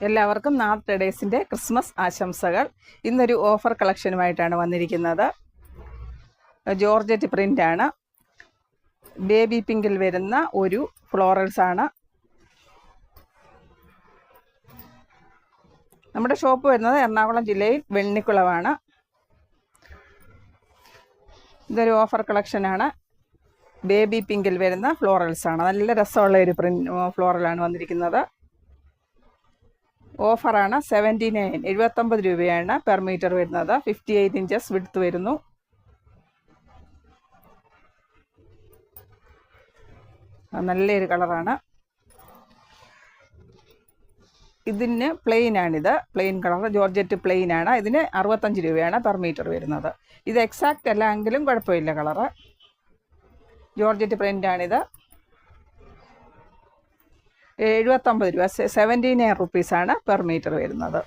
എല്ലാവർക്കും നാത്ത് ട്രേഡേഴ്സിൻ്റെ ക്രിസ്മസ് ആശംസകൾ. ഇന്നൊരു ഓഫർ കളക്ഷനുമായിട്ടാണ് വന്നിരിക്കുന്നത്. ജോർജറ്റ് പ്രിൻ്റാണ്, ബേബി പിങ്കിൽ വരുന്ന ഒരു ഫ്ലോറൽസാണ്. നമ്മുടെ ഷോപ്പ് വരുന്നത് എറണാകുളം ജില്ലയിൽ വെണ്ണിക്കുളമാണ്. ഇതൊരു ഓഫർ കളക്ഷനാണ്. ബേബി പിങ്കിൽ വരുന്ന ഫ്ലോറൽസാണ്. നല്ല രസമുള്ള ഒരു ഫ്ലോറലാണ് വന്നിരിക്കുന്നത്. ഓഫറാണ്. 79 രൂപയാണ് പെർ മീറ്റർ വരുന്നത്. 58 ഇഞ്ചസ് വിഡ്ത്ത് വരുന്നു. നല്ലൊരു കളറാണ്. ഇതിന് പ്ലെയിനാണിത്, പ്ലെയിൻ കളർ ജോർജറ്റ് പ്ലെയിൻ ആണ്. ഇതിന് 65 രൂപയാണ് പെർ മീറ്റർ വരുന്നത്. ഇത് എക്സാക്റ്റ് അല്ല എങ്കിലും കുഴപ്പമില്ല. Colour georgette പ്രിൻ്റാണിത്. 79 രൂപ, 79 റുപ്പീസാണ് പെർ മീറ്റർ വരുന്നത്.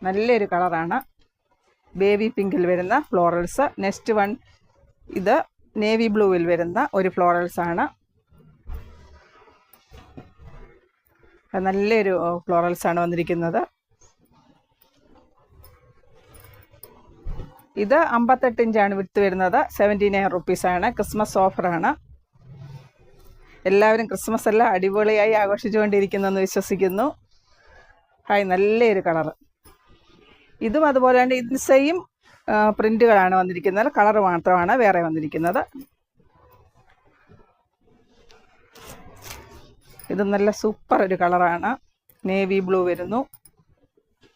നല്ലൊരു കളറാണ്. ബേബി പിങ്കിൽ വരുന്ന ഫ്ലോറൽസ്. നെക്സ്റ്റ് വൺ ഇത് നേവി ബ്ലൂവിൽ വരുന്ന ഒരു ഫ്ലോറൽസാണ്. നല്ലൊരു ഫ്ലോറൽസാണ് വന്നിരിക്കുന്നത്. ഇത് 58 ഇഞ്ചാണ് വിഡ്ത്ത് വരുന്നത്. 79 റുപ്പീസാണ്. ക്രിസ്മസ് ഓഫറാണ്. എല്ലാവരും ക്രിസ്മസ് എല്ലാം അടിപൊളിയായി ആഘോഷിച്ചുകൊണ്ടിരിക്കുന്നെന്ന് വിശ്വസിക്കുന്നു. ഹായ്, നല്ലൊരു കളറ്. ഇതും അതുപോലെ തന്നെ ഇത് സെയിം പ്രിൻ്റുകളാണ് വന്നിരിക്കുന്നത്. കളറ് മാത്രമാണ് വേറെ വന്നിരിക്കുന്നത്. ഇത് നല്ല സൂപ്പർ ഒരു കളറാണ്. നേവി ബ്ലൂ വരുന്നു.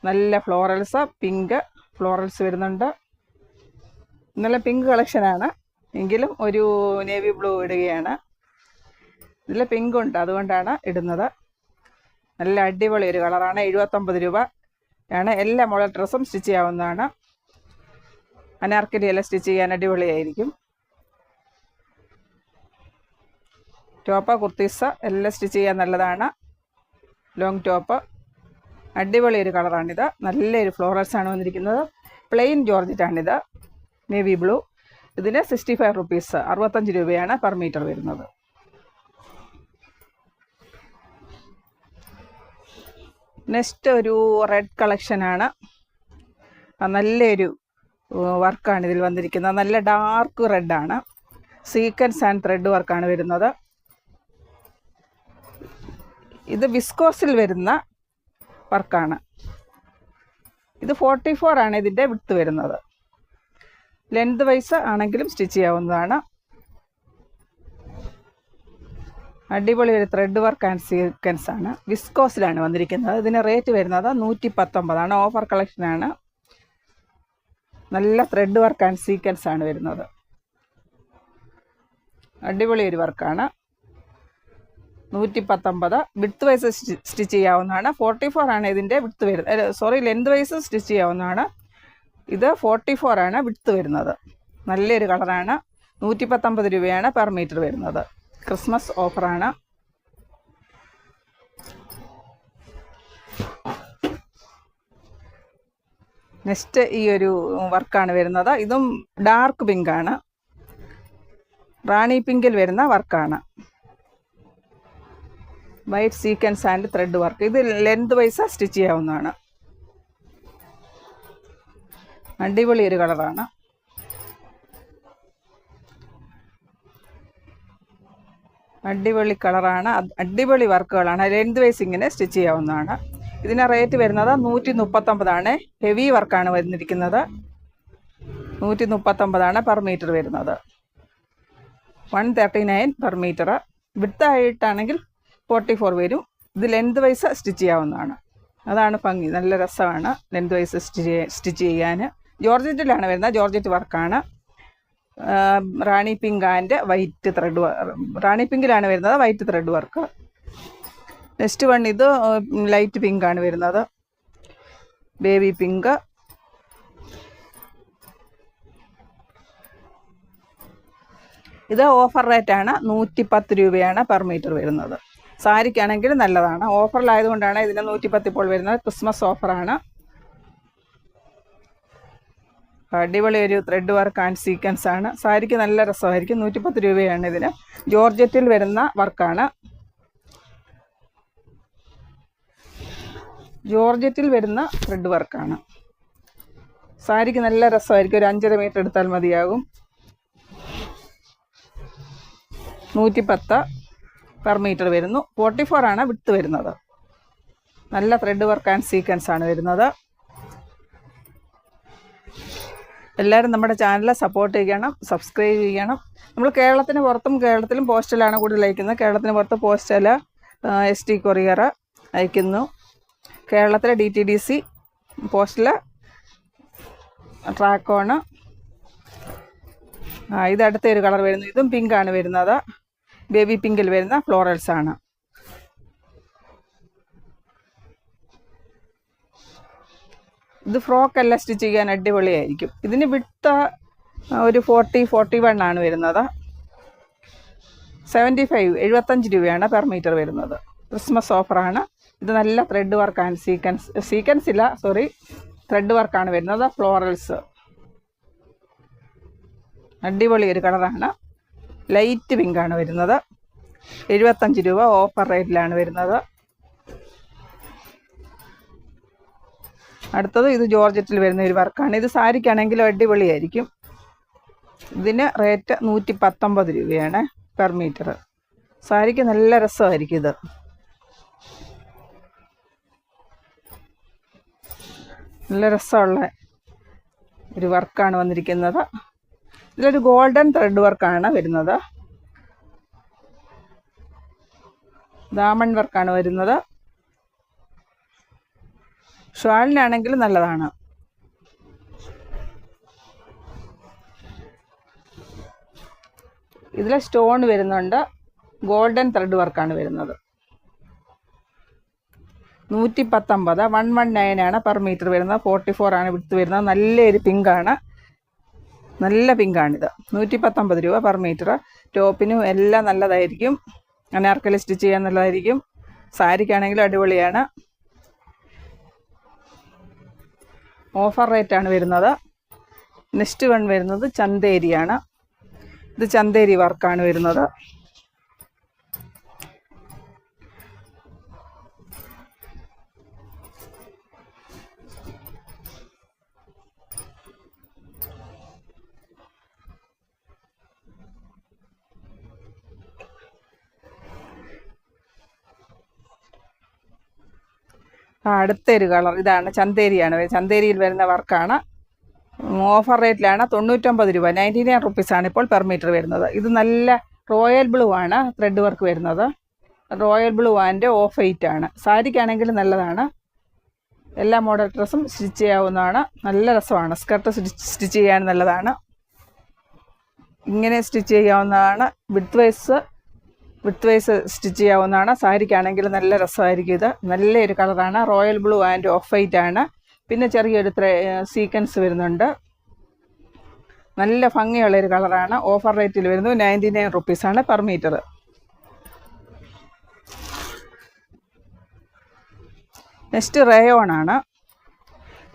നല്ല ഫ്ലോറൽസ്, പിങ്ക് ഫ്ലോറൽസ് വരുന്നുണ്ട്. നല്ല പിങ്ക് കളക്ഷനാണ് എങ്കിലും ഒരു നേവി ബ്ലൂ ഇടുകയാണ്. ഇതിൽ പിങ്ക് ഉണ്ട്, അതുകൊണ്ടാണ് ഇടുന്നത്. നല്ല അടിപൊളി ഒരു കളറാണ്. 79 രൂപയാണ്. എല്ലാ മോഡൽ ഡ്രസ്സും സ്റ്റിച്ച് ചെയ്യാവുന്നതാണ്. അനാർക്കലി എല്ലാം സ്റ്റിച്ച് ചെയ്യാൻ അടിപൊളിയായിരിക്കും. ടോപ്പ്, കുർത്തീസ് എല്ലാം സ്റ്റിച്ച് ചെയ്യാൻ നല്ലതാണ്. Long top. അടിപൊളി ഒരു കളറാണിത്. നല്ലൊരു ഫ്ലോറൽസാണ് വന്നിരിക്കുന്നത്. പ്ലെയിൻ ജോർജറ്റാണിത്, നേവി ബ്ലൂ. ഇതിന് 65 റുപ്പീസ്, 65 രൂപയാണ് പെർ മീറ്റർ വരുന്നത്. നെക്സ്റ്റ് ഒരു റെഡ് കളക്ഷനാണ്. നല്ലൊരു വർക്കാണ് ഇതിൽ വന്നിരിക്കുന്നത്. നല്ല ഡാർക്ക് റെഡാണ്. സീക്വൻസ് ആൻഡ് ത്രെഡ് വർക്കാണ് വരുന്നത്. ഇത് വിസ്കോസിൽ വരുന്ന വർക്കാണ്. ഇത് 44 ആണ് ഇതിൻ്റെ വിഡ്ത്ത് വരുന്നത്. ലെങ്ത് വൈസ് ആണെങ്കിലും സ്റ്റിച്ച് ചെയ്യാവുന്നതാണ്. അടിപൊളി ഒരു ത്രെഡ് വർക്ക് ആൻഡ് സീക്വൻസ് ആണ്. വിസ്കോസിലാണ് വന്നിരിക്കുന്നത്. ഇതിന് റേറ്റ് വരുന്നത് 119 ആണ്. ഓഫർ കളക്ഷനാണ്. നല്ല ത്രെഡ് വർക്ക് ആൻഡ് സീക്വൻസ് ആണ് വരുന്നത്. അടിപൊളി ഒരു വർക്കാണ്. 119. വിഡ്ത്ത് വൈസ് സ്റ്റിച്ച് ചെയ്യാവുന്നതാണ്. 44 ആണ് ഇതിൻ്റെ വിഡ്ത്ത് വരുന്നത്. ലെങ്ത് വൈസ് സ്റ്റിച്ച് ചെയ്യാവുന്നതാണ്. ഇത് 44 ആണ് വിഡ്ത്ത് വരുന്നത്. നല്ലൊരു കളറാണ്. 119 രൂപയാണ് പെർ മീറ്റർ വരുന്നത്. ക്രിസ്മസ് ഓഫറാണ്. നെക്സ്റ്റ് ഈ ഒരു വർക്കാണ് വരുന്നത്. ഇതും ഡാർക്ക് പിങ്കാണ്. റാണി പിങ്കിൽ വരുന്ന വർക്കാണ്. White sequence and thread work. ഇത് ലെങ്ത് വൈസ് സ്റ്റിച്ച് ചെയ്യാവുന്നതാണ്. അടിപൊളി ഒരു കളറാണ്. അടിപൊളി കളറാണ്. അടിപൊളി വർക്കുകളാണ്. ലെങ്ത് വൈസ് ഇങ്ങനെ സ്റ്റിച്ച് ചെയ്യാവുന്നതാണ്. ഇതിന് റേറ്റ് വരുന്നത് 139 ആണ്. ഹെവി വർക്കാണ് വന്നിരിക്കുന്നത്. 139 ആണ് പെർ മീറ്റർ വരുന്നത്. 139 പെർ മീറ്റർ. വിഡ്ത്ത് ആയിട്ടാണെങ്കിൽ 44 വരും. ഇത് ലെങ്ത് വൈസ് സ്റ്റിച്ച് ചെയ്യാവുന്നതാണ്. അതാണ് ഭംഗി. നല്ല രസമാണ് ലെങ്ത് വൈസ് സ്റ്റിച്ച് ചെയ്യാൻ. ജോർജറ്റിലാണ് വരുന്നത്. ജോർജറ്റ് വർക്കാണ്. റാണി പിങ്ക് ആൻഡ് വൈറ്റ് ത്രെഡ്. റാണി പിങ്കിലാണ് വരുന്നത്, white thread work. Next one ഇത് ലൈറ്റ് പിങ്ക് ആണ് വരുന്നത്. Baby pink. ഇത് ഓഫർ റേറ്റാണ്. 110 രൂപയാണ് പെർ മീറ്റർ വരുന്നത്. സാരിക്കാണെങ്കിൽ നല്ലതാണ്. ഓഫറിലായതുകൊണ്ടാണ് ഇതിന് 110 ഇപ്പോൾ വരുന്നത്. ക്രിസ്മസ് ഓഫറാണ്. അടിപൊളി ഒരു ത്രെഡ് വർക്ക് ആൻഡ് സീക്വൻസ് ആണ്. സാരിക്ക് നല്ല രസമായിരിക്കും. 110 രൂപയാണ് ഇതിന്. ജോർജറ്റിൽ വരുന്ന വർക്കാണ്. ജോർജറ്റിൽ വരുന്ന ത്രെഡ് വർക്കാണ്. സാരിക്ക് നല്ല രസമായിരിക്കും. ഒരു 5.5 മീറ്റർ എടുത്താൽ മതിയാകും. 110 പെർ മീറ്റർ വരുന്നു. 44 ആണ് വിഡ്ത്ത് വരുന്നത്. നല്ല ത്രെഡ് വർക്ക് ആൻഡ് സീക്വൻസ് ആണ് വരുന്നത്. എല്ലാവരും നമ്മുടെ ചാനൽ സപ്പോർട്ട് ചെയ്യണം, സബ്സ്ക്രൈബ് ചെയ്യണം. നമ്മൾ കേരളത്തിന് പുറത്തും കേരളത്തിലും പോസ്റ്റലാണ് കൂടുതൽ അയക്കുന്നത്. കേരളത്തിന് പുറത്ത് പോസ്റ്റൽ ST കൊറിയർ അയക്കുന്നു. കേരളത്തിലെ DTDC പോസ്റ്റൽ ട്രാക്കോണ്. ഇത് അടുത്തൊരു കളർ വരുന്നു. ഇതും പിങ്കാണ് വരുന്നത്. ബേബി പിങ്കിൽ വരുന്ന ഫ്ലോറൽസ് ആണ്. ഇത് ഫ്രോക്കല്ല സ്റ്റിച്ച് ചെയ്യാൻ അടിപൊളിയായിരിക്കും. ഇതിന് വിഡ്ത്ത് ഒരു 41 ആണ് വരുന്നത്. 75 രൂപയാണ് പെർ മീറ്റർ വരുന്നത്. ക്രിസ്മസ് ഓഫറാണ്. ഇത് നല്ല ത്രെഡ് വർക്ക് ആൻഡ് സീക്വൻസ് ഇല്ല, ത്രെഡ് വർക്കാണ് വരുന്നത്. ഫ്ലോറൽസ് അടിപൊളി ഒരു കളറാണ്. ലൈറ്റ് പിങ്കാണ് വരുന്നത്. 75 രൂപ ഓഫർ റേറ്റിലാണ് വരുന്നത്. അടുത്തത് ഇത് ജോർജറ്റിൽ വരുന്ന ഒരു വർക്കാണ്. ഇത് സാരിക്കാണെങ്കിലും അടിപൊളിയായിരിക്കും. ഇതിന് റേറ്റ് 119 രൂപയാണ് പെർ മീറ്റർ. സാരിക്ക് നല്ല രസമായിരിക്കും. ഇത് നല്ല രസമുള്ള ഒരു വർക്കാണ് വന്നിരിക്കുന്നത്. ഇതിലൊരു ഗോൾഡൻ ത്രെഡ് വർക്കാണ് വരുന്നത്. ദാമൺ വർക്കാണ് വരുന്നത്. ഷാളിനാണെങ്കിലും നല്ലതാണ്. ഇതിൽ സ്റ്റോൺ വരുന്നുണ്ട്. ഗോൾഡൻ ത്രെഡ് വർക്കാണ് വരുന്നത്. 119 119 ആണ് പെർ മീറ്റർ വരുന്നത്. 44 ആണ് വിഡ്ത്ത് വരുന്നത്. നല്ലൊരു പിങ്കാണ്. നല്ല പിങ്കാണിത്. 119 രൂപ പെർ മീറ്റർ. ടോപ്പിനും എല്ലാം നല്ലതായിരിക്കും. അനാർക്കലി സ്റ്റിച്ച് ചെയ്യാൻ നല്ലതായിരിക്കും. സാരിക്കാണെങ്കിലും അടിപൊളിയാണ്. ഓഫർ റേറ്റാണ് വരുന്നത്. നെക്സ്റ്റ് വൺ വരുന്നത് ചന്തേരിയാണ്. ഇത് ചന്തേരി വർക്കാണ് വരുന്നത്. അടുത്തൊരു കളർ ഇതാണ്. ചന്തേരിയാണ്. ചന്തേരിയിൽ വരുന്ന വർക്കാണ്. ഓഫർ റേറ്റിലാണ്. 99 രൂപ 99 റുപ്പീസാണ് ഇപ്പോൾ പെർ മീറ്റർ വരുന്നത്. ഇത് നല്ല റോയൽ ബ്ലൂ ആണ് ത്രെഡ് വർക്ക് വരുന്നത്. Royal blue and of white ആണ്. സാരിക്കാണെങ്കിൽ നല്ലതാണ്. എല്ലാ മോഡൽ ഡ്രസ്സും സ്റ്റിച്ച് ചെയ്യാവുന്നതാണ്. നല്ല രസമാണ്. സ്കർട്ട് സ്റ്റിച്ച് ചെയ്യാൻ നല്ലതാണ്. ഇങ്ങനെ സ്റ്റിച്ച് ചെയ്യാവുന്നതാണ്. വിഡ്ത്ത് വൈസ് സ്റ്റിച്ച് ചെയ്യാവുന്നതാണ്. സാരിക്കാണെങ്കിൽ നല്ല രസമായിരിക്കും. ഇത് നല്ലൊരു കളറാണ്. Royal blue and of white ആണ്. പിന്നെ ചെറിയൊരു സീക്വൻസ് വരുന്നുണ്ട്. നല്ല ഭംഗിയുള്ളൊരു കളറാണ്. ഓഫർ റേറ്റിൽ വരുന്നു. 99 റുപ്പീസാണ് പെർ മീറ്റർ. നെക്സ്റ്റ് റയോൺ ആണ്.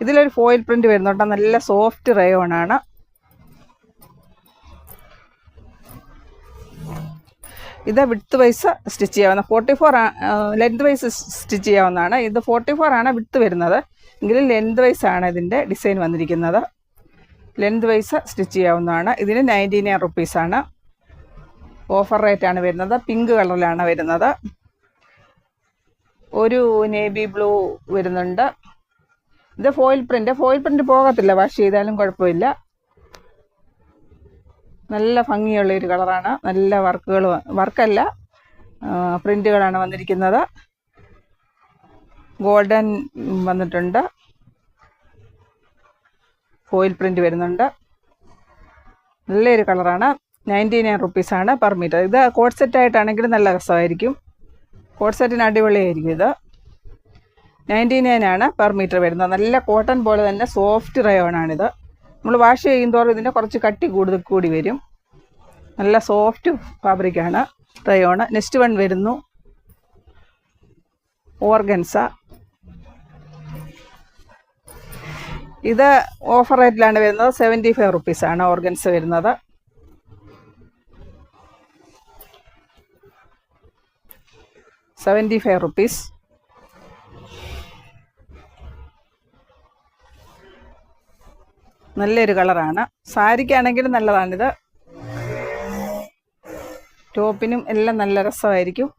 ഇതിലൊരു ഫോയിൽ പ്രിൻ്റ് വരുന്നുണ്ട്. നല്ല സോഫ്റ്റ് റയോൺ ആണ്. ഇത് വിഡ്ത്ത് വൈസ് സ്റ്റിച്ച് ചെയ്യാവുന്ന 44 ലെങ്ത് വൈസ് സ്റ്റിച്ച് ചെയ്യാവുന്നതാണ്. ഇത് 44 ആണ് വിഡ്ത്ത് വരുന്നത്. എങ്കിലും ലെങ്ത് വൈസ് ആണ് ഇതിൻ്റെ ഡിസൈൻ വന്നിരിക്കുന്നത്. ലെങ്ത് വൈസ് സ്റ്റിച്ച് ചെയ്യാവുന്നതാണ്. ഇതിന് 99 റുപ്പീസാണ്. ഓഫർ റേറ്റാണ് വരുന്നത്. പിങ്ക് കളറിലാണ് വരുന്നത്. ഒരു നേവി ബ്ലൂ വരുന്നുണ്ട്. ഇത് ഫോയിൽ പ്രിൻ്റ് പോകത്തില്ല. വാഷ് ചെയ്താലും കുഴപ്പമില്ല. നല്ല ഭംഗിയുള്ളൊരു കളറാണ്. നല്ല വർക്കല്ല പ്രിൻ്റുകളാണ് വന്നിരിക്കുന്നത്. ഗോൾഡൻ വന്നിട്ടുണ്ട്. ഫോയിൽ പ്രിൻ്റ് വരുന്നുണ്ട്. നല്ലൊരു കളറാണ്. 99 റുപ്പീസാണ് പെർ മീറ്റർ. ഇത് കോട്ട് സെറ്റായിട്ടാണെങ്കിൽ നല്ല രസമായിരിക്കും. കോട്ട് സെറ്റിന് അടിപൊളിയായിരിക്കും. ഇത് 99 ആണ് പെർ മീറ്റർ വരുന്നത്. നല്ല കോട്ടൺ പോലെ തന്നെ സോഫ്റ്റ് റയോണാണിത്. നമ്മൾ വാഷ് ചെയ്യുന്തോറും ഇതിൻ്റെ കുറച്ച് കട്ടി കൂടി വരും. നല്ല സോഫ്റ്റ് ഫാബ്രിക്കാണ് റയോണ്. നെക്സ്റ്റ് വൺ വരുന്നു ഓർഗൻസ. ഇത് ഓഫർ റേറ്റിലാണ് വരുന്നത്. 75 റുപ്പീസാണ് ഓർഗൻസ വരുന്നത്. ₹75. നല്ലൊരു കളറാണ്. സാരിക്കാണെങ്കിലും നല്ലതാണിത്. ടോപ്പിനും എല്ലാം നല്ല രസമായിരിക്കും.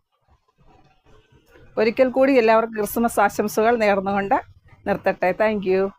ഒരിക്കൽ കൂടി എല്ലാവർക്കും ക്രിസ്മസ് ആശംസകൾ നേർന്നുകൊണ്ട് നിർത്തട്ടെ. Thank you.